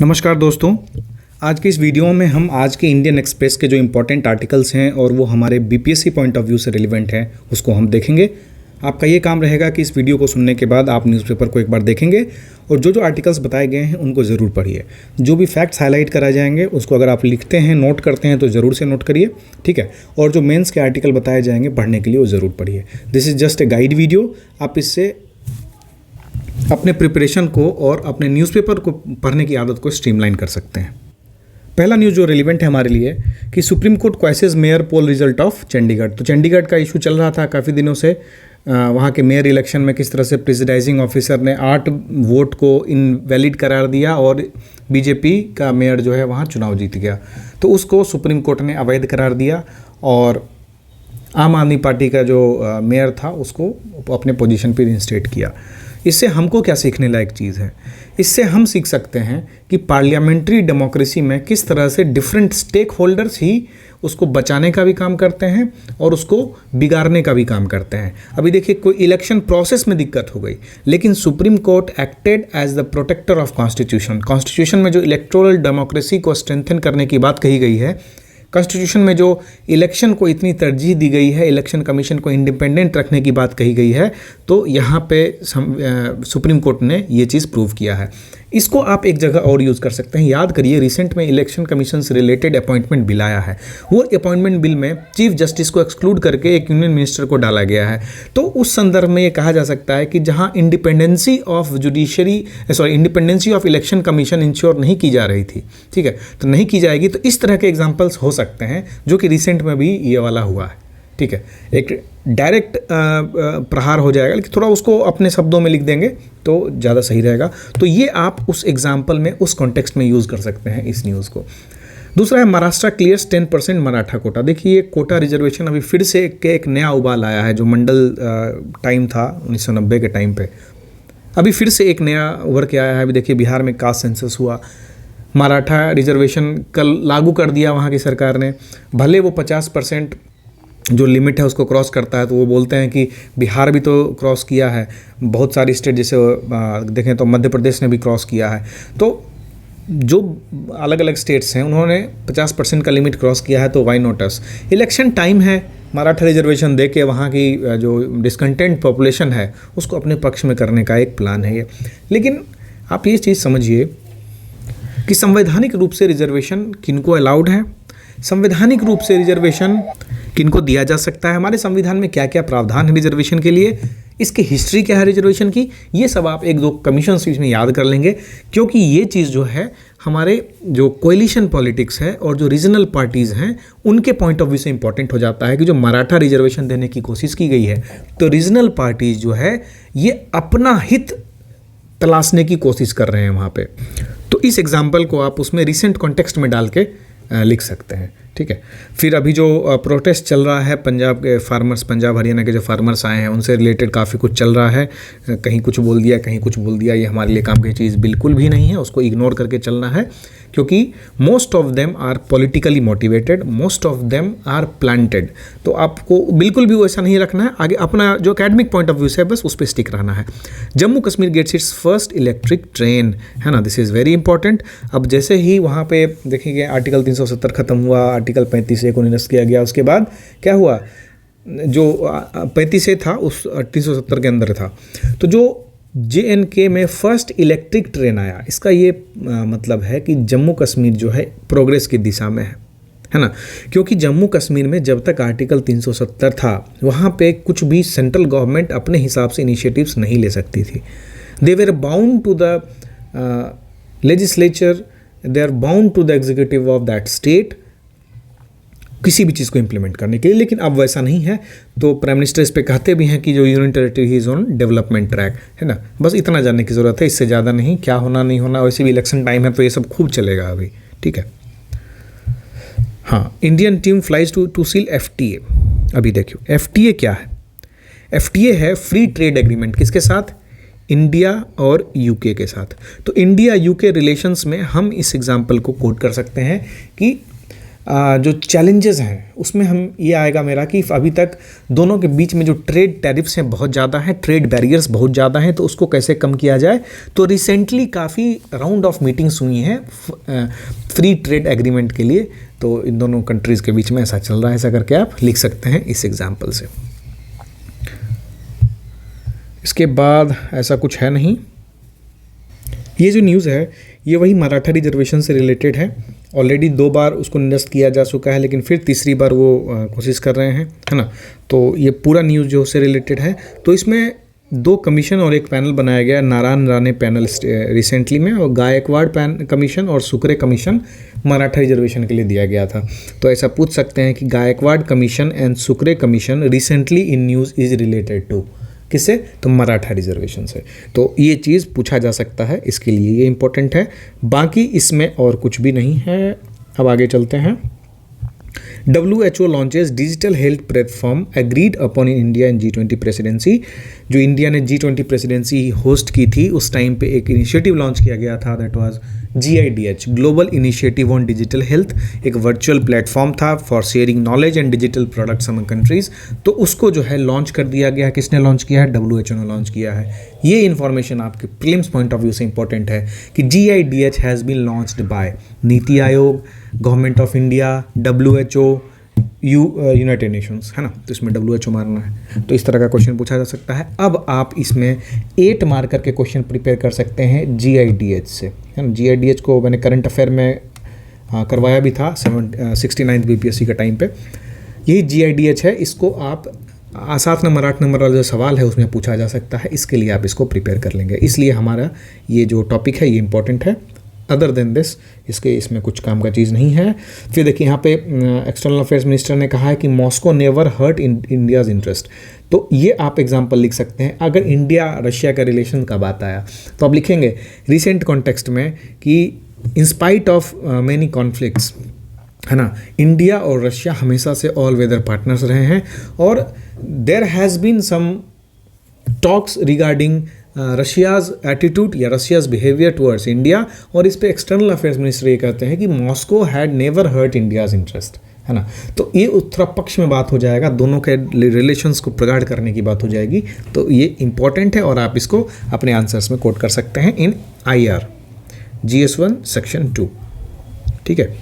नमस्कार दोस्तों, आज की इस वीडियो में हम आज के इंडियन एक्सप्रेस के जो इम्पोर्टेंट आर्टिकल्स हैं और वो हमारे बीपीएससी पॉइंट ऑफ व्यू से रिलेवेंट हैं उसको हम देखेंगे। आपका ये काम रहेगा कि इस वीडियो को सुनने के बाद आप न्यूज़पेपर को एक बार देखेंगे और जो आर्टिकल्स बताए गए हैं उनको ज़रूर पढ़िए। जो भी फैक्ट्स हाईलाइट कराए जाएंगे उसको अगर आप लिखते हैं, नोट करते हैं तो ज़रूर से नोट करिए, ठीक है। और जो मेंस के आर्टिकल बताए जाएंगे पढ़ने के लिए वो ज़रूर पढ़िए। This is just a guide video. आप इससे अपने प्रिपरेशन को और अपने न्यूज़पेपर को पढ़ने की आदत को स्ट्रीमलाइन कर सकते हैं। पहला न्यूज़ जो रिलेवेंट है हमारे लिए कि supreme court questions mayor pole result of Chandigarh. तो चंडीगढ़ का इशू चल रहा था काफ़ी दिनों से। वहाँ के मेयर इलेक्शन में किस तरह से प्रिजाइडिंग ऑफिसर ने 8 वोट को इनवैलिड करार दिया और बीजेपी का मेयर जो है वहाँ चुनाव जीत गया। तो उसको सुप्रीम कोर्ट ने अवैध करार दिया और आम आदमी पार्टी का जो मेयर था उसको अपने पोजीशन पर इंस्टेट किया। इससे हमको क्या सीखने लायक चीज़ है? इससे हम सीख सकते हैं कि पार्लियामेंट्री डेमोक्रेसी में किस तरह से डिफरेंट स्टेक होल्डर्स ही उसको बचाने का भी काम करते हैं और उसको बिगाड़ने का भी काम करते हैं। अभी देखिए, कोई इलेक्शन प्रोसेस में दिक्कत हो गई लेकिन supreme court acted as the protector of constitution. Constitution में जो इलेक्टोरल डेमोक्रेसी को स्ट्रेंथन करने की बात कही गई है, कॉन्स्टिट्यूशन में जो इलेक्शन को इतनी तरजीह दी गई है, इलेक्शन कमीशन को इंडिपेंडेंट रखने की बात कही गई है, तो यहाँ पे सुप्रीम कोर्ट ने ये चीज़ प्रूव किया है। इसको आप एक जगह और यूज़ कर सकते हैं। याद करिए, रिसेंट में इलेक्शन कमीशन से रिलेटेड अपॉइंटमेंट बिल आया है। वो अपॉइंटमेंट बिल में चीफ जस्टिस को एक्सक्लूड करके एक यूनियन मिनिस्टर को डाला गया है। तो उस संदर्भ में ये कहा जा सकता है कि जहाँ independency of independency of election commission ensure नहीं की जा रही थी, ठीक है, तो नहीं की जाएगी। तो इस तरह के एग्जाम्पल्स हो सकते हैं जो कि रिसेंट में भी ये वाला हुआ है, ठीक है। एक डायरेक्ट प्रहार हो जाएगा, लेकिन थोड़ा उसको अपने शब्दों में लिख देंगे तो ज़्यादा सही रहेगा। तो ये आप उस एग्जाम्पल में, उस कॉन्टेक्स्ट में यूज़ कर सकते हैं इस न्यूज़ को। दूसरा है महाराष्ट्र क्लियर्स 10% मराठा कोटा। देखिए, ये कोटा रिजर्वेशन अभी फिर से एक नया उबाल आया है। जो मंडल टाइम था 1990 के टाइम पे, अभी फिर से एक नया उभर के आया है। अभी देखिए, बिहार में कास्ट सेंसस हुआ, मराठा रिजर्वेशन कल लागू कर दिया वहाँ की सरकार ने। भले वो 50% जो लिमिट है उसको क्रॉस करता है, तो वो बोलते हैं कि बिहार भी तो क्रॉस किया है, बहुत सारी स्टेट जैसे देखें तो मध्य प्रदेश ने भी क्रॉस किया है। तो जो अलग अलग स्टेट्स हैं उन्होंने 50% का लिमिट क्रॉस किया है, तो why not us. Election time है, मराठा रिजर्वेशन दे के वहाँ की जो डिस्कंटेंट पॉपुलेशन है उसको अपने पक्ष में करने का एक प्लान है ये। लेकिन आप ये चीज़ समझिए कि संवैधानिक रूप से रिजर्वेशन किनको अलाउड है, संवैधानिक रूप से रिजर्वेशन किनको दिया जा सकता है, हमारे संविधान में क्या क्या प्रावधान है रिजर्वेशन के लिए, इसकी हिस्ट्री क्या है रिजर्वेशन की, ये सब आप एक दो कमीशन सीट में याद कर लेंगे। क्योंकि ये चीज़ जो है हमारे जो कोएलिशन पॉलिटिक्स है और जो रीजनल पार्टीज़ हैं उनके पॉइंट ऑफ व्यू से इंपॉर्टेंट हो जाता है कि जो मराठा रिजर्वेशन देने की कोशिश की गई है, तो रीजनल पार्टीज़ जो है ये अपना हित तलाशने की कोशिश कर रहे हैं वहाँ पे। तो इस एग्जाम्पल को आप उसमें रिसेंट कॉन्टेक्स्ट में डाल के लिख सकते हैं, ठीक है। फिर अभी जो प्रोटेस्ट चल रहा है पंजाब के फार्मर्स, पंजाब हरियाणा के जो फार्मर्स आए हैं उनसे रिलेटेड काफ़ी कुछ चल रहा है। कहीं कुछ बोल दिया, कहीं कुछ बोल दिया, ये हमारे लिए काम की चीज़ बिल्कुल भी नहीं है। उसको इग्नोर करके चलना है, क्योंकि most of them are politically motivated, most of them are planted. तो आपको बिल्कुल भी वैसा नहीं रखना है। आगे अपना जो एकेडमिक पॉइंट ऑफ व्यू है बस उस पर स्टिक रहना है। Jammu Kashmir gets its first electric train, है ना, दिस इज़ वेरी इंपॉर्टेंट। अब जैसे ही वहाँ पे देखिए आर्टिकल 370 खत्म हुआ, आर्टिकल 35 से निरस्त किया गया, उसके बाद क्या हुआ, जो 35 से था उस 370 के अंदर था, तो जो JNK में फर्स्ट इलेक्ट्रिक ट्रेन आया, इसका ये मतलब है कि जम्मू कश्मीर जो है प्रोग्रेस की दिशा में है ना। क्योंकि जम्मू कश्मीर में जब तक आर्टिकल 370 था वहाँ पे कुछ भी सेंट्रल गवर्नमेंट अपने हिसाब से इनिशिएटिव्स नहीं ले सकती थी। They were bound to the legislature, they are bound to the executive of that state किसी भी चीज़ को इम्प्लीमेंट करने के लिए। लेकिन अब वैसा नहीं है। तो प्राइम मिनिस्टर इस पे कहते भी हैं कि जो union territory is on development track, है ना। बस इतना जानने की ज़रूरत है, इससे ज़्यादा नहीं। क्या होना नहीं होना, वैसे भी इलेक्शन टाइम है तो ये सब खूब चलेगा अभी, ठीक है। हाँ, Indian team flies to seal FTA। अभी देखियो FTA क्या है। FTA है फ्री ट्रेड एग्रीमेंट, किसके साथ, इंडिया और UK के साथ। तो इंडिया UK रिलेशंस में हम इस एग्जाम्पल को कोट कर सकते हैं कि जो चैलेंजेस हैं उसमें हम ये आएगा मेरा कि अभी तक दोनों के बीच में जो ट्रेड टैरिफ्स हैं बहुत ज़्यादा हैं, ट्रेड बैरियर्स बहुत ज़्यादा हैं, तो उसको कैसे कम किया जाए। तो रिसेंटली काफ़ी राउंड ऑफ मीटिंग्स हुई हैं फ्री ट्रेड एग्रीमेंट के लिए, तो इन दोनों कंट्रीज़ के बीच में ऐसा चल रहा है, ऐसा करके आप लिख सकते हैं इस एग्जाम्पल से। इसके बाद ऐसा कुछ है नहीं। ये जो न्यूज़ है ये वही मराठा रिजर्वेशन से रिलेटेड है। ऑलरेडी 2 बार उसको निरस्त किया जा चुका है, लेकिन फिर तीसरी बार वो कोशिश कर रहे हैं, है ना। तो ये पूरा न्यूज़ जो उससे रिलेटेड है, तो इसमें 2 कमीशन और एक पैनल बनाया गया, नारायण राणे पैनल रिसेंटली में, और गायकवाड़ कमीशन और सुकरे कमीशन मराठा रिजर्वेशन के लिए दिया गया था। तो ऐसा पूछ सकते हैं कि Gaikwad commission and Sukre commission recently in news is related to किससे, तो मराठा रिजर्वेशन से। तो ये चीज़ पूछा जा सकता है, इसके लिए ये इंपॉर्टेंट है। बाकी इसमें और कुछ भी नहीं है। अब आगे चलते हैं। WHO launches digital health platform agreed upon in India in G20 presidency. जो इंडिया ने G20 प्रेसिडेंसी होस्ट की थी उस टाइम पे एक इनिशिएटिव लॉन्च किया गया था, that was GIDH, global initiative on digital health. एक वर्चुअल प्लेटफॉर्म था for sharing knowledge and digital products among countries. तो उसको जो है लॉन्च कर दिया गया। किसने लॉन्च किया है, WHO ने लॉन्च किया है। ये इन्फॉर्मेशन आपके प्रीलिम्स पॉइंट ऑफ व्यू से इंपॉर्टेंट है कि GIDH has been launched by NITI Aayog, government of India, WHO, united nations, है ना। तो इसमें WHO मारना है, तो इस तरह का क्वेश्चन पूछा जा सकता है। अब आप इसमें 8 मार्क करके क्वेश्चन प्रिपेयर कर सकते हैं GIDH से, है ना। GIDH को मैंने करंट अफेयर में करवाया भी था 69th BPSC का टाइम पे। यही GIDH है, इसको आप 7 नंबर 8 नंबर वाला जो सवाल है उसमें पूछा जा सकता है, इसके लिए आप इसको प्रिपेयर कर लेंगे। इसलिए हमारा ये जो टॉपिक है ये इंपॉर्टेंट है। अदर देन दिस इसमें कुछ काम का चीज़ नहीं है। फिर देखिए यहाँ पे एक्सटर्नल अफेयर्स मिनिस्टर ने कहा है कि Moscow never hurt India's interest. तो ये आप एग्जांपल लिख सकते हैं। अगर इंडिया रशिया का रिलेशन का बात आया तो आप लिखेंगे रिसेंट कॉन्टेक्स्ट में कि in spite of many conflicts, है ना, इंडिया और रशिया हमेशा से ऑल वेदर पार्टनर्स रहे हैं, और there has been some talks regarding Russia's attitude या रशियाज़ बिहेवियर टुवर्ड्स इंडिया। और इस पे एक्सटर्नल अफेयर्स मिनिस्टर ये कहते हैं कि Moscow had never hurt India's interest, है ना। तो ये उत्तर पक्ष में बात हो जाएगा, दोनों के रिलेशंस को प्रगाढ़ करने की बात हो जाएगी। तो ये इंपॉर्टेंट है और आप इसको अपने आंसर्स में कोट कर सकते हैं इन IR GS1 सेक्शन 2, ठीक है।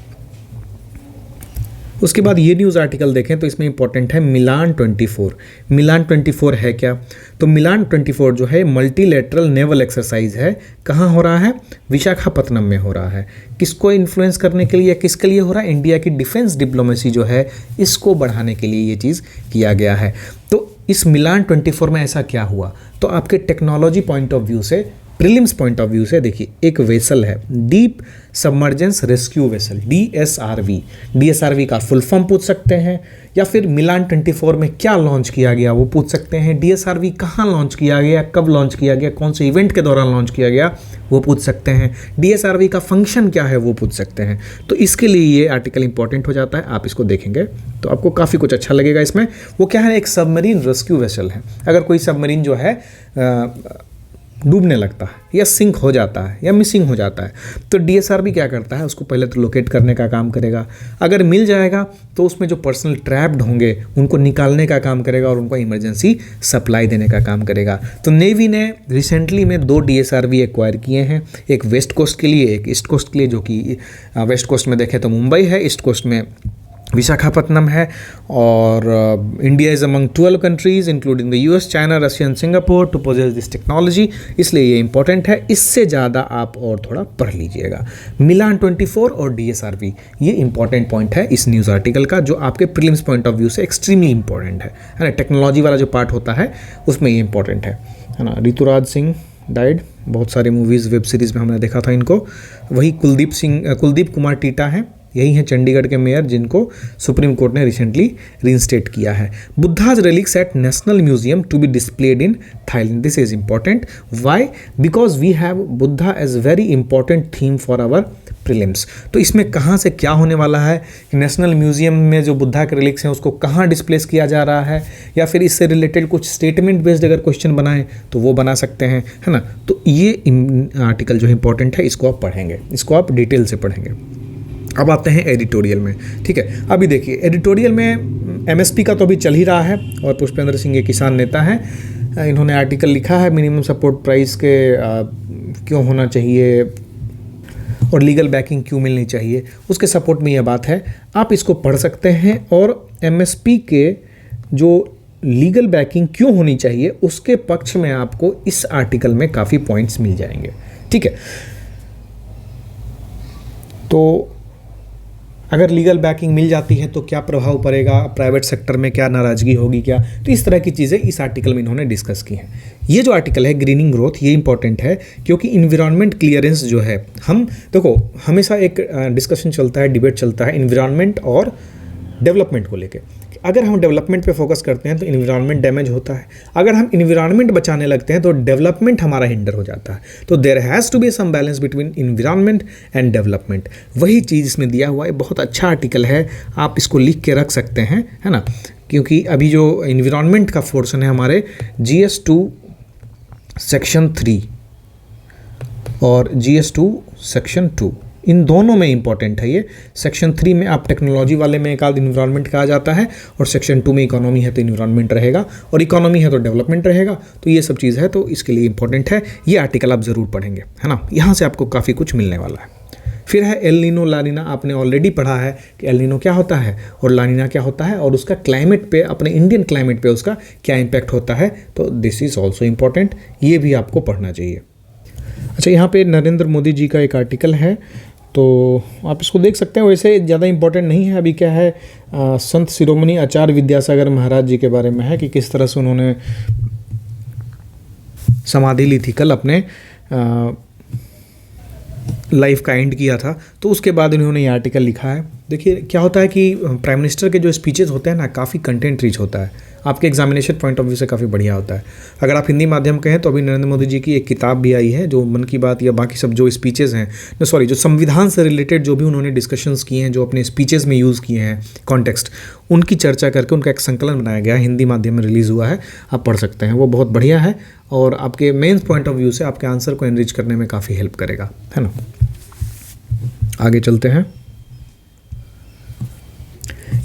उसके बाद ये न्यूज़ आर्टिकल देखें तो इसमें इंपॉर्टेंट है मिलान 24। मिलान 24 है क्या, तो मिलान 24 जो है मल्टीलेटरल नेवल एक्सरसाइज है। कहाँ हो रहा है, विशाखापत्तनम में हो रहा है। किसको इन्फ्लुएंस करने के लिए, किसके लिए हो रहा है, इंडिया की डिफेंस डिप्लोमेसी जो है इसको बढ़ाने के लिए ये चीज़ किया गया है। तो इस मिलान 24 में ऐसा क्या हुआ, तो आपके टेक्नोलॉजी पॉइंट ऑफ व्यू से, प्रीलिम्स पॉइंट ऑफ व्यू से देखिए, एक वेसल है deep submergence rescue vessel, DSRV का फुल फॉर्म पूछ सकते हैं, या फिर मिलान 24 में क्या लॉन्च किया गया वो पूछ सकते हैं। DSRV कहाँ लॉन्च किया गया, कब लॉन्च किया गया, कौन से इवेंट के दौरान लॉन्च किया गया वो पूछ सकते हैं। DSRV का फंक्शन क्या है वो पूछ सकते हैं। तो इसके लिए ये आर्टिकल इंपॉर्टेंट हो जाता है। आप इसको देखेंगे तो आपको काफ़ी कुछ अच्छा लगेगा इसमें। वो क्या है, एक सबमरीन रेस्क्यू वेसल है। अगर कोई सबमरीन जो है डूबने लगता है या सिंक हो जाता है या मिसिंग हो जाता है, तो DSRV क्या करता है, उसको पहले तो लोकेट करने का काम करेगा। अगर मिल जाएगा तो उसमें जो पर्सनल ट्रैप्ड होंगे उनको निकालने का काम करेगा और उनको इमरजेंसी सप्लाई देने का काम करेगा। तो नेवी ने रिसेंटली में 2 DSRV एक्वायर किए हैं, एक वेस्ट कोस्ट के लिए, एक ईस्ट कोस्ट के लिए। जो कि वेस्ट कोस्ट में देखें तो मुंबई है, ईस्ट कोस्ट में विशाखापत्तनम है। और India is among 12 countries including the US, China, Russia and Singapore to possess this technology. इसलिए ये इंपॉर्टेंट है। इससे ज़्यादा आप और थोड़ा पढ़ लीजिएगा। मिलान 24 और DSRV ये इंपॉर्टेंट पॉइंट है इस न्यूज़ आर्टिकल का, जो आपके प्रीलिम्स पॉइंट ऑफ व्यू से एक्सट्रीमली इंपॉर्टेंट है ना। टेक्नोलॉजी वाला जो पार्ट होता है उसमें ये इंपॉर्टेंट है ना। ऋतुराज सिंह डाइड, बहुत सारे मूवीज़ वेब सीरीज़ में हमने देखा था इनको। वही कुलदीप कुमार टीटा हैं, यही हैं चंडीगढ़ के मेयर जिनको सुप्रीम कोर्ट ने रिसेंटली रीइंस्टेट किया है। Buddha's relics at national museum to be displayed in Thailand. This is important. Why, because we have Buddha as very important theme for our prelims. तो इसमें कहाँ से क्या होने वाला है कि नेशनल म्यूजियम में जो बुद्धा के रिलिक्स हैं उसको कहाँ डिस्प्लेस किया जा रहा है, या फिर इससे रिलेटेड कुछ स्टेटमेंट बेस्ड अगर क्वेश्चन बनाएं तो वो बना सकते हैं, है ना। तो ये आर्टिकल जो इंपॉर्टेंट है इसको आप पढ़ेंगे, इसको आप डिटेल से पढ़ेंगे। अब आते हैं एडिटोरियल में। ठीक है, अभी देखिए एडिटोरियल में एमएसपी का तो अभी चल ही रहा है और पुष्पेंद्र सिंह ये किसान नेता हैं, इन्होंने आर्टिकल लिखा है मिनिमम सपोर्ट प्राइस के क्यों होना चाहिए और लीगल बैकिंग क्यों मिलनी चाहिए, उसके सपोर्ट में यह बात है। आप इसको पढ़ सकते हैं और एमएसपी के जो लीगल बैकिंग क्यों होनी चाहिए उसके पक्ष में आपको इस आर्टिकल में काफ़ी पॉइंट्स मिल जाएंगे। ठीक है, तो अगर लीगल बैकिंग मिल जाती है तो क्या प्रभाव पड़ेगा, प्राइवेट सेक्टर में क्या नाराज़गी होगी क्या, तो इस तरह की चीज़ें इस आर्टिकल में इन्होंने डिस्कस की हैं। ये जो आर्टिकल है ग्रीनिंग ग्रोथ, ये इंपॉर्टेंट है क्योंकि इन्वायरमेंट क्लियरेंस जो है, हम देखो हमेशा एक डिस्कशन चलता है, डिबेट चलता है इन्वायरमेंट और डेवलपमेंट को लेके। अगर हम डेवलपमेंट पे फोकस करते हैं तो इन्वायरमेंट डैमेज होता है, अगर हम इन्वायरमेंट बचाने लगते हैं तो डेवलपमेंट हमारा हिंडर हो जाता है। तो there has to be some balance between environment and development, वही चीज़ इसमें दिया हुआ है। बहुत अच्छा आर्टिकल है, आप इसको लिख के रख सकते हैं, है ना, क्योंकि अभी जो इन्वायरमेंट का पोर्शन है हमारे GS2 सेक्शन 3 और GS2 सेक्शन 2, इन दोनों में इंपॉर्टेंट है ये। सेक्शन 3 में आप टेक्नोलॉजी वाले में एक आध इन्वायरमेंट कहा जाता है और सेक्शन 2 में इकोनॉमी है तो इन्वायरमेंट रहेगा और इकोनॉमी है तो डेवलपमेंट रहेगा। तो ये सब चीज़ है, तो इसके लिए इंपॉर्टेंट है, ये आर्टिकल आप ज़रूर पढ़ेंगे, है ना, यहाँ से आपको काफ़ी कुछ मिलने वाला है। फिर है एल नीनो ला नीना, आपने ऑलरेडी पढ़ा है कि एल नीनो क्या होता है और ला नीना क्या होता है और उसका क्लाइमेट पे, अपने इंडियन क्लाइमेट पे उसका क्या इम्पैक्ट होता है। तो दिस इज़ ऑल्सो इम्पॉर्टेंट, ये भी आपको पढ़ना चाहिए। अच्छा, यहाँ पे नरेंद्र मोदी जी का एक आर्टिकल है तो आप इसको देख सकते हैं, वैसे ज़्यादा इंपॉर्टेंट नहीं है। अभी क्या है, संत शिरोमणि आचार्य विद्यासागर महाराज जी के बारे में है कि किस तरह से उन्होंने समाधि ली थी कल, अपने लाइफ का एंड किया था, तो उसके बाद उन्होंने ये आर्टिकल लिखा है। देखिए क्या होता है कि प्राइम मिनिस्टर के जो स्पीचेस होते हैं ना, काफ़ी कंटेंट रिच होता है, आपके एग्जामिनेशन पॉइंट ऑफ व्यू से काफ़ी बढ़िया होता है। अगर आप हिंदी माध्यम के हैं तो अभी नरेंद्र मोदी जी की एक किताब भी आई है जो मन की बात या बाकी सब जो स्पीचेस हैं, जो संविधान से रिलेटेड जो भी उन्होंने डिस्कशंस किए हैं, जो अपने स्पीचेस में यूज़ किए हैं कॉन्टेक्स्ट, उनकी चर्चा करके उनका एक संकलन बनाया गया है, हिंदी माध्यम में रिलीज़ हुआ है, आप पढ़ सकते हैं, वो बहुत बढ़िया है और आपके मेन्स पॉइंट ऑफ व्यू से आपके आंसर को एनरिच करने में काफ़ी हेल्प करेगा, है ना। आगे चलते हैं।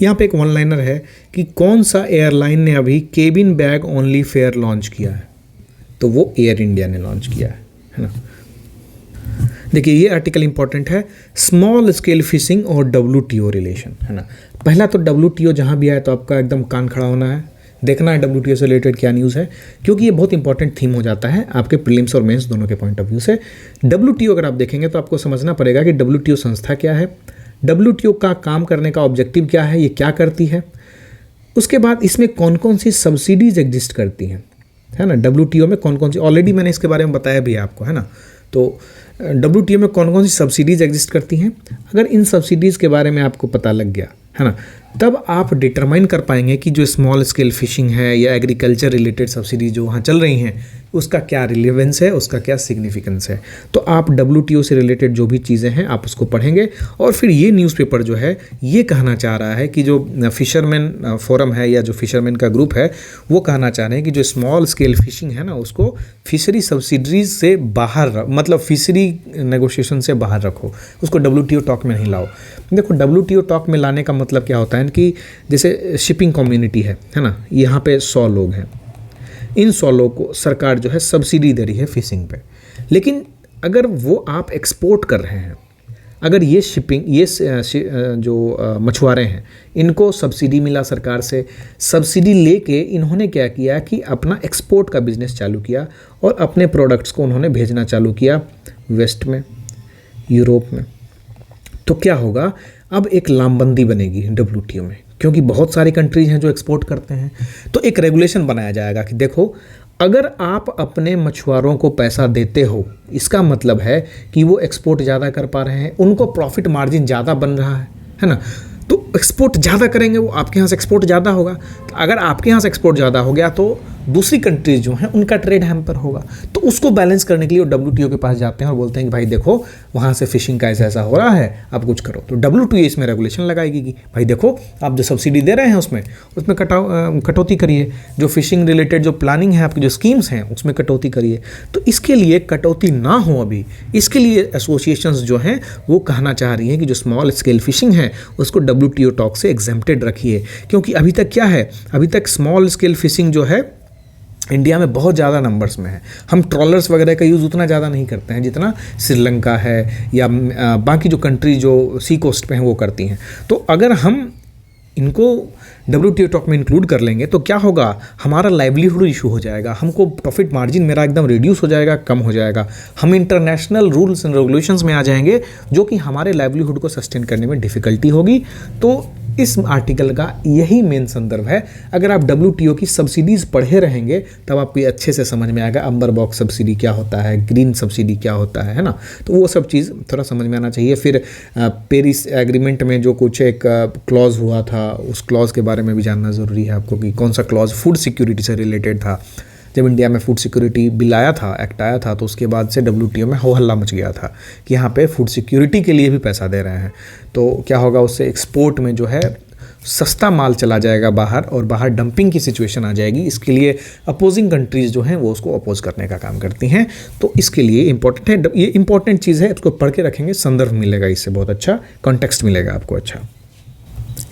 यहाँ पे एक वन लाइनर है कि कौन सा एयरलाइन ने अभी cabin bag only fair launch किया है, तो वो एयर इंडिया ने लॉन्च किया है ना। देखिए ये आर्टिकल इंपॉर्टेंट है, स्मॉल स्केल फिशिंग और WTO रिलेशन, है ना। पहला तो WTO जहाँ भी आए तो आपका एकदम कान खड़ा होना है, देखना है WTO से रिलेटेड क्या न्यूज़ है, क्योंकि ये बहुत इंपॉर्टेंट थीम हो जाता है आपके प्रीलिम्स और मेंस दोनों के पॉइंट ऑफ व्यू से। WTO अगर आप देखेंगे तो आपको समझना पड़ेगा कि WTO संस्था क्या है, WTO का काम करने का ऑब्जेक्टिव क्या है, ये क्या करती है, उसके बाद इसमें कौन कौन सी सब्सिडीज एग्जिस्ट करती हैं, है ना। WTO में कौन कौन सी, ऑलरेडी मैंने इसके बारे में बताया भी आपको, है ना। तो WTO में कौन कौन सी सब्सिडीज़ एग्जिस्ट करती हैं, अगर इन सब्सिडीज़ के बारे में आपको पता लग गया, है ना, तब आप डिटरमाइन कर पाएंगे कि जो स्मॉल स्केल फिशिंग है या एग्रीकल्चर रिलेटेड सब्सिडीज जो वहाँ चल रही हैं उसका क्या रिलेवेंस है, उसका क्या सिग्निफिकेंस है। तो आप WTO से रिलेटेड जो भी चीज़ें हैं आप उसको पढ़ेंगे। और फिर ये न्यूज़पेपर जो है ये कहना चाह रहा है कि जो फिशरमैन फोरम है या जो फिशरमैन का ग्रुप है वो कहना चाह रहे हैं कि जो स्मॉल स्केल फिशिंग है ना उसको फिशरी सब्सिडीज से बाहर, मतलब फिशरी नेगोशिएशन से बाहर रखो, उसको WTO टॉक में नहीं लाओ। देखो WTO टॉक में लाने का मतलब क्या होता है कि जैसे शिपिंग कम्युनिटी है ना, यहाँ पे 100 लोग हैं, इन 100 लोग को सरकार जो है सब्सिडी दे रही है फिशिंग पे, लेकिन अगर वो आप एक्सपोर्ट कर रहे हैं, अगर ये शिपिंग, ये जो मछुआरे हैं इनको सब्सिडी मिला सरकार से, सब्सिडी लेके इन्होंने क्या किया कि अपना एक्सपोर्ट का बिजनेस चालू किया और अपने प्रोडक्ट्स को उन्होंने भेजना चालू किया वेस्ट में, यूरोप में। तो क्या होगा, अब एक लामबंदी बनेगी WTO में, क्योंकि बहुत सारी कंट्रीज हैं जो एक्सपोर्ट करते हैं। तो एक रेगुलेशन बनाया जाएगा कि देखो अगर आप अपने मछुआरों को पैसा देते हो, इसका मतलब है कि वो एक्सपोर्ट ज़्यादा कर पा रहे हैं, उनको प्रॉफिट मार्जिन ज़्यादा बन रहा है ना। तो एक्सपोर्ट ज़्यादा करेंगे वो आपके यहाँ से एक्सपोर्ट ज़्यादा होगा। तो अगर आपके यहाँ से एक्सपोर्ट ज़्यादा हो गया तो दूसरी कंट्रीज जो हैं उनका ट्रेड हैम्पर होगा। तो उसको बैलेंस करने के लिए वो WTO के पास जाते हैं और बोलते हैं कि भाई देखो वहाँ से फिशिंग का ऐसा ऐसा हो रहा है, आप कुछ करो। तो WTO इसमें रेगुलेशन लगाएगी कि भाई देखो आप जो सब्सिडी दे रहे हैं उसमें कटौती करिए, जो फिशिंग रिलेटेड जो प्लानिंग है आपकी जो स्कीम्स हैं उसमें कटौती करिए। तो इसके लिए कटौती ना हो अभी, इसके लिए एसोसिएशंस जो हैं वो कहना चाह रही हैं कि जो स्मॉल स्केल फिशिंग है उसको WTO टॉक से एग्जेम्प्टेड रखिए। क्योंकि अभी तक क्या है, अभी तक स्मॉल स्केल फिशिंग जो है इंडिया में बहुत ज़्यादा नंबर्स में है। हम ट्रॉलर्स वगैरह का यूज़ उतना ज़्यादा नहीं करते हैं जितना श्रीलंका है या बाकी जो कंट्री जो सी कोस्ट पे हैं वो करती हैं। तो अगर हम इनको WTO टॉक में इंक्लूड कर लेंगे तो क्या होगा, हमारा लाइवलीहुड इशू हो जाएगा, हमको प्रॉफिट मार्जिन मेरा एकदम रिड्यूस हो जाएगा, कम हो जाएगा। हम इंटरनेशनल रूल्स एंड रेगुलेशंस में आ जाएंगे जो कि हमारे लाइवलीहुड को सस्टेन करने में डिफ़िकल्टी होगी। तो इस आर्टिकल का यही मेन संदर्भ है। अगर आप WTO की सब्सिडीज़ पढ़े रहेंगे तब आपको अच्छे से समझ में आएगा अम्बर बॉक्स सब्सिडी क्या होता है, ग्रीन सब्सिडी क्या होता है ना। तो वो सब चीज़ थोड़ा समझ में आना चाहिए। फिर पेरिस एग्रीमेंट में जो कुछ एक क्लॉज हुआ था उस क्लॉज के बारे में भी जानना ज़रूरी है आपको कि कौन सा क्लॉज फूड सिक्योरिटी से रिलेटेड था। जब इंडिया में फूड सिक्योरिटी बिल आया था, एक्ट आया था, तो उसके बाद से WTO में हो हल्ला मच गया था कि यहाँ पे फूड सिक्योरिटी के लिए भी पैसा दे रहे हैं। तो क्या होगा, उससे एक्सपोर्ट में जो है सस्ता माल चला जाएगा बाहर और बाहर डंपिंग की सिचुएशन आ जाएगी। इसके लिए अपोजिंग कंट्रीज़ जो हैं वो उसको अपोज करने का काम करती हैं। तो इसके लिए इम्पोर्टेंट है, ये इंपॉर्टेंट चीज़ है, इसको पढ़ के रखेंगे, संदर्भ मिलेगा इससे, बहुत अच्छा कॉन्टेक्स्ट मिलेगा आपको। अच्छा,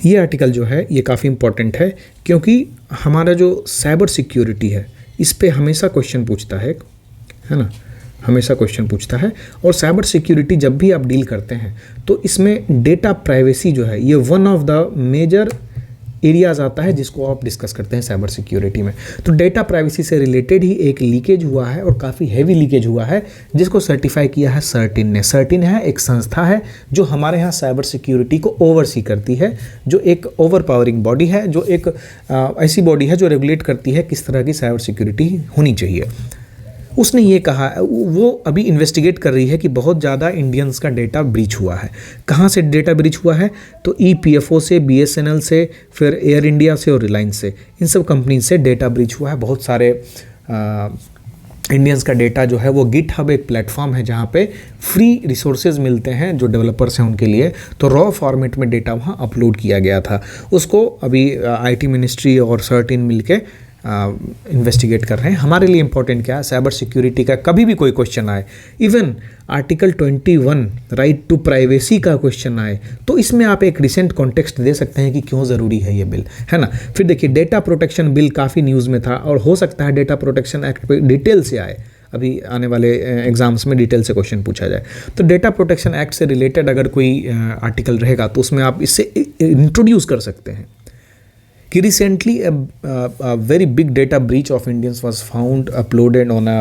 ये आर्टिकल जो है ये काफ़ी इंपॉर्टेंट है क्योंकि हमारा जो साइबर सिक्योरिटी है इस पे हमेशा क्वेश्चन पूछता है ना, हमेशा क्वेश्चन पूछता है। और साइबर सिक्योरिटी जब भी आप डील करते हैं तो इसमें डेटा प्राइवेसी जो है ये one of the major areas आता है जिसको आप डिस्कस करते हैं साइबर सिक्योरिटी में। तो डेटा प्राइवेसी से रिलेटेड ही एक लीकेज हुआ है और काफ़ी हैवी लीकेज हुआ है जिसको सर्टिफाई किया है सर्टिन ने। सर्टिन है एक संस्था है जो हमारे यहाँ साइबर सिक्योरिटी को ओवरसी करती है, जो एक ओवर पावरिंग बॉडी है, जो एक ऐसी बॉडी है जो रेगुलेट करती है किस तरह की साइबर सिक्योरिटी होनी चाहिए। उसने ये कहा, वो अभी इन्वेस्टिगेट कर रही है कि बहुत ज़्यादा इंडियंस का डेटा ब्रीच हुआ है। कहाँ से डेटा ब्रीच हुआ है, तो EPFO से, BSNL से, फिर एयर इंडिया से और रिलायंस से, इन सब कंपनी से डेटा ब्रीच हुआ है। बहुत सारे इंडियंस का डेटा जो है वो GitHub एक प्लेटफॉर्म है जहाँ पे फ्री रिसोर्सेज मिलते हैं जो डेवलपर्स हैं उनके लिए। तो रॉ फॉर्मेट में डेटा वहाँ अपलोड किया गया था। उसको अभी IT मिनिस्ट्री और सर्टिन मिलके इन्वेस्टिगेट कर रहे हैं। हमारे लिए इंपॉर्टेंट क्या है, साइबर सिक्योरिटी का कभी भी कोई क्वेश्चन आए, even article 21 right to privacy का क्वेश्चन आए तो इसमें आप एक रिसेंट कॉन्टेक्स्ट दे सकते हैं कि क्यों ज़रूरी है ये बिल, है ना। फिर देखिए डेटा प्रोटेक्शन बिल काफ़ी न्यूज़ में था और हो सकता है डेटा प्रोटेक्शन एक्ट पे डिटेल से आए, अभी आने वाले एग्जाम्स में डिटेल से क्वेश्चन पूछा जाए। तो डेटा प्रोटेक्शन एक्ट से रिलेटेड अगर कोई आर्टिकल रहेगा तो उसमें आप इससे इंट्रोड्यूस कर सकते हैं कि recently a very big data breach of Indians was found uploaded on a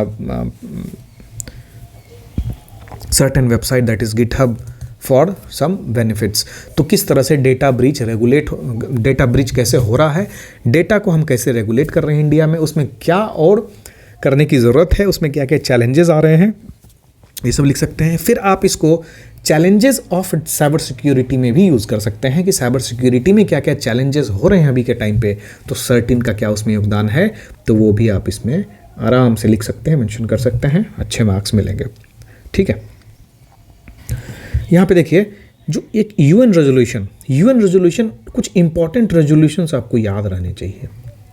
certain website that is GitHub for some benefits। तो किस तरह से डेटा ब्रीच डेटा ब्रीच कैसे हो रहा है, डेटा को हम कैसे रेगुलेट कर रहे हैं इंडिया में, उसमें क्या और करने की ज़रूरत है, उसमें क्या क्या चैलेंजेस आ रहे हैं, ये सब लिख सकते हैं। फिर आप इसको चैलेंजेस ऑफ साइबर सिक्योरिटी में भी यूज़ कर सकते हैं कि साइबर सिक्योरिटी में क्या क्या चैलेंजेस हो रहे हैं अभी के टाइम पे, तो सर्टिन का क्या उसमें योगदान है, तो वो भी आप इसमें आराम से लिख सकते हैं, मेंशन कर सकते हैं, अच्छे मार्क्स मिलेंगे। ठीक है, यहाँ पे देखिए जो एक UN रेजोल्यूशन कुछ इंपॉर्टेंट रेजोल्यूशंस आपको याद रहने चाहिए,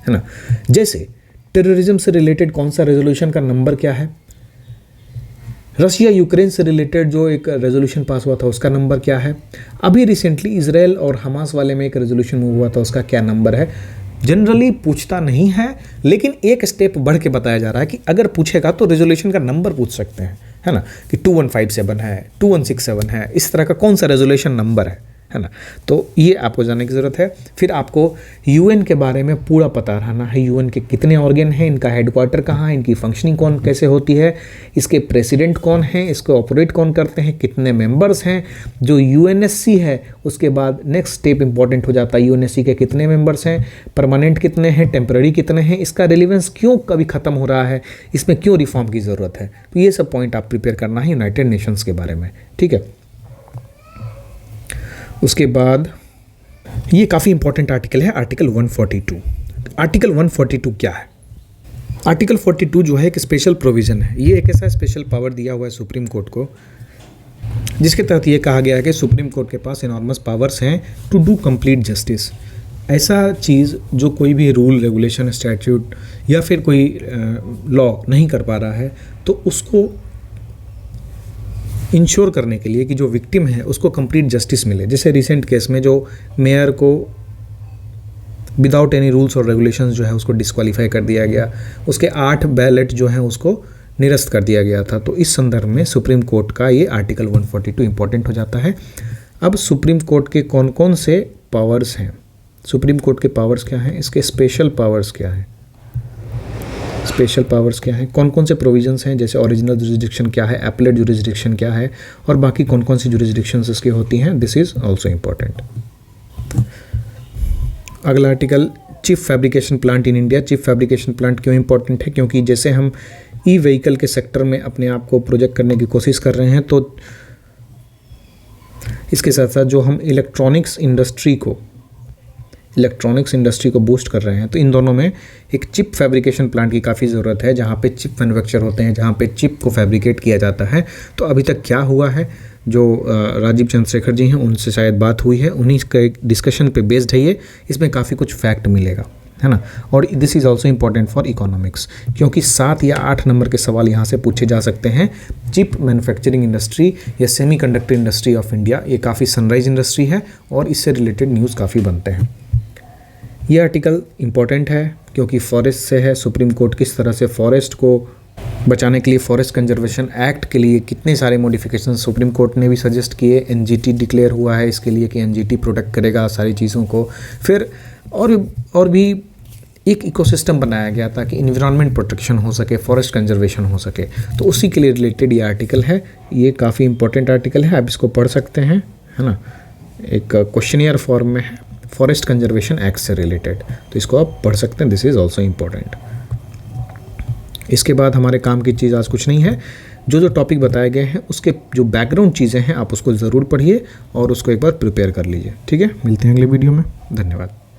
है ना। जैसे टेररिज्म से रिलेटेड कौन सा रेजोल्यूशन का नंबर क्या है, रशिया यूक्रेन से रिलेटेड जो एक रेजोल्यूशन पास हुआ था उसका नंबर क्या है, अभी रिसेंटली इजराइल और हमास वाले में एक रेजोल्यूशन मूव हुआ था उसका क्या नंबर है। जनरली पूछता नहीं है लेकिन एक स्टेप बढ़ के बताया जा रहा है कि अगर पूछेगा तो रेजोल्यूशन का नंबर पूछ सकते हैं, है ना, कि 2157 है, 2167 है, इस तरह का कौन सा रेजोल्यूशन नंबर है ना। तो ये आपको जानने की ज़रूरत है। फिर आपको UN के बारे में पूरा पता रहना है, UN के कितने ऑर्गन हैं, इनका हेडक्वार्टर कहाँ है, इनकी फंक्शनिंग कौन कैसे होती है, इसके प्रेसिडेंट कौन हैं, इसको ऑपरेट कौन करते हैं, कितने मेंबर्स हैं। जो UNSC है उसके बाद नेक्स्ट स्टेप इंपॉर्टेंट हो जाता है, UNSC के कितने मेंबर्स हैं, परमानेंट कितने हैं, टेम्पररी कितने हैं, इसका रिलेवेंस क्यों कभी ख़त्म हो रहा है, इसमें क्यों रिफॉर्म की ज़रूरत है। तो ये सब पॉइंट आप प्रिपेयर करना है यूनाइटेड नेशंस के बारे में। ठीक है, उसके बाद ये काफ़ी इंपॉर्टेंट आर्टिकल है, आर्टिकल 142। आर्टिकल 142 क्या है? आर्टिकल 42 जो है एक स्पेशल प्रोविज़न है। ये एक ऐसा स्पेशल पावर दिया हुआ है सुप्रीम कोर्ट को, जिसके तहत ये कहा गया है कि सुप्रीम कोर्ट के पास इनॉर्मस पावर्स हैं टू डू कंप्लीट जस्टिस। ऐसा चीज़ जो कोई भी रूल, रेगुलेशन, स्टैट्यूट या फिर कोई लॉ नहीं कर पा रहा है, तो उसको इंश्योर करने के लिए कि जो विक्टिम है उसको कंप्लीट जस्टिस मिले। जैसे रिसेंट केस में जो मेयर को विदाउट एनी रूल्स और रेगुलेशंस जो है उसको डिस्क्वालीफाई कर दिया गया, उसके 8 बैलेट जो हैं उसको निरस्त कर दिया गया था। तो इस संदर्भ में सुप्रीम कोर्ट का ये आर्टिकल 142 इंपॉर्टेंट हो जाता है। अब सुप्रीम कोर्ट के कौन कौन से पावर्स हैं, सुप्रीम कोर्ट के पावर्स क्या हैं, इसके स्पेशल पावर्स क्या हैं, स्पेशल पावर्स क्या हैं, कौन कौन से प्रोविजंस हैं, जैसे ओरिजिनल जुरिसडिक्शन क्या है, एपलेट जुरिसडिक्शन क्या है, और बाकी कौन कौन सी जुरिसडिक्शंस इसकी होती हैं, दिस इज़ ऑल्सो इम्पॉर्टेंट। अगला article, chip fabrication plant in India. Chip fabrication plant क्यों इंपॉर्टेंट है? क्योंकि जैसे हम ई व्हीकल के सेक्टर में अपने आप को प्रोजेक्ट करने की कोशिश कर रहे हैं, तो इसके साथ साथ जो हम इलेक्ट्रॉनिक्स इंडस्ट्री को बूस्ट कर रहे हैं, तो इन दोनों में एक चिप फैब्रिकेशन प्लांट की काफ़ी ज़रूरत है, जहाँ पे चिप मैन्युफैक्चर होते हैं, जहाँ पे चिप को फैब्रिकेट किया जाता है। तो अभी तक क्या हुआ है, जो राजीव चंद्रशेखर जी हैं उनसे शायद बात हुई है, उन्हीं का एक डिस्कशन पे बेस्ड है ये, इसमें काफ़ी कुछ फैक्ट मिलेगा, है ना। और this is also important for economics, क्योंकि 7 या 8 नंबर के सवाल यहाँ से पूछे जा सकते हैं। चिप मैन्युफैक्चरिंग इंडस्ट्री या सेमीकंडक्टर इंडस्ट्री ऑफ इंडिया, ये काफ़ी सनराइज इंडस्ट्री है और इससे रिलेटेड न्यूज़ काफ़ी बनते हैं। ये आर्टिकल इम्पॉर्टेंट है क्योंकि फॉरेस्ट से है। सुप्रीम कोर्ट किस तरह से फॉरेस्ट को बचाने के लिए फॉरेस्ट कंजर्वेशन एक्ट के लिए कितने सारे मॉडिफिकेशन सुप्रीम कोर्ट ने भी सजेस्ट किए। एनजीटी डिक्लेयर हुआ है इसके लिए कि एनजीटी प्रोटेक्ट करेगा सारी चीज़ों को। फिर और भी एक इकोसिस्टम बनाया गया ताकि इन्वायरमेंट प्रोटेक्शन हो सके, फॉरेस्ट कंजर्वेशन हो सके, तो उसी के लिए रिलेटेड ये आर्टिकल है। ये काफ़ी इंपॉर्टेंट आर्टिकल है, आप इसको पढ़ सकते हैं, है ना। एक क्वेश्चनियर फॉर्म में है, फॉरेस्ट कंजर्वेशन एक्ट से रिलेटेड, तो इसको आप पढ़ सकते हैं। This is also important. इसके बाद हमारे काम की चीज़ आज कुछ नहीं है। जो टॉपिक बताए गए हैं उसके जो बैकग्राउंड चीज़ें हैं आप उसको ज़रूर पढ़िए और उसको एक बार प्रिपेयर कर लीजिए, ठीक है। मिलते हैं अगले वीडियो में, धन्यवाद।